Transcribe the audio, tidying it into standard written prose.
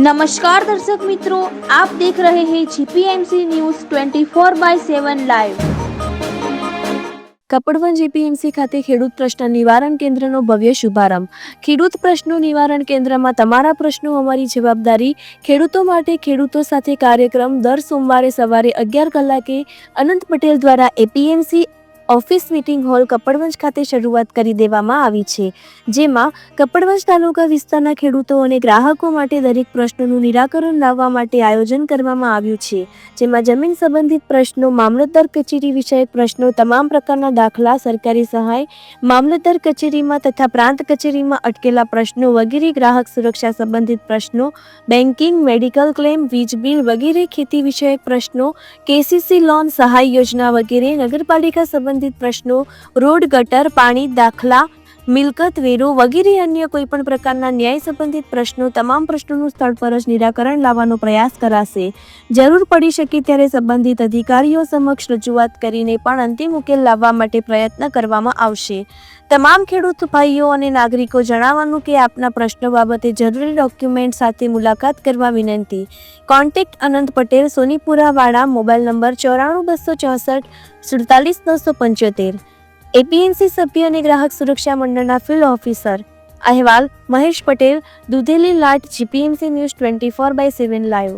नमस्कार दर्शक मित्रों, आप देख रहे हैं जीपीएमसी न्यूज़ 24/7 लाइव। કપડવંજ જીપીએમસી ખાતે ખેડૂત પ્રશ્ન નિવારણ કેન્દ્રનો ભવ્ય શુભારંભ। ખેડૂત પ્રશ્નો નિવારણ કેન્દ્રમાં તમારા પ્રશ્નો અમારી જવાબદારી। ખેડૂતો માટે ખેડૂતો સાથે કાર્યક્રમ દર સોમવારે સવારે 11 કલાકે અનંત પટેલ દ્વારા APMC office meeting hall Kapadvanj ખાતે શરૂઆત કરી દેવામાં આવી છે, જેમાં કપડવંજ તાલુકા વિસ્તારના ખેડૂતો અને ગ્રાહકો માટે દરેક પ્રશ્નોનું નિરાકરણ લાવવા માટે આયોજન કરવામાં આવ્યું છે, જેમાં જમીન સંબંધિત પ્રશ્નો, મામલતદાર કચેરી વિષયક પ્રશ્નો, તમામ પ્રકારના દાખલા, સરકારી સહાય, મામલતદાર કચેરીમાં તથા પ્રાંત કચેરીમાં અટકેલા પ્રશ્નો વગેરે, ગ્રાહક સુરક્ષા સંબંધિત પ્રશ્નો, બેન્કિંગ, મેડિકલ ક્લેમ, વીજ બિલ વગેરે, ખેતી વિષયક પ્રશ્નો, કેસીસી લોન સહાય યોજના વગેરે, નગરપાલિકા સંબંધિત પ્રશ્નો, રોડ, ગટર, પાણી, દાખલા, મિલકત વેરો વગેરે અન્ય કોઈ પણ પ્રકારના ન્યાય સંબંધિત પ્રશ્નો, તમામ પ્રશ્નોનું સ્થળ પર જ નિરાકરણ લાવવાનો પ્રયાસ કરાશે। જરૂર પડી શકે ત્યારે સંબંધિત અધિકારીઓ સમક્ષ રજૂઆત કરીને પણ અંતિમ ઉકેલ લાવવા માટે પ્રયત્ન કરવામાં આવશે। તમામ ખેડૂત ભાઈઓ અને નાગરિકો જણાવવાનું કે આપના પ્રશ્નો બાબતે જરૂરી ડોક્યુમેન્ટ સાથે મુલાકાત કરવા વિનંતી। કોન્ટેક્ટ અનંત પટેલ, સોનીપુરા વાડા, મોબાઈલ નંબર 94 264 47 975। એપીએમસી સભ્ય અને ગ્રાહક સુરક્ષા મંડળના ફિલ્ડ ઓફિસર। અહેવાલ મહેશ પટેલ, દુધેલી લાટ, જીપીએમસી ન્યૂઝ 24/7 લાઈવ।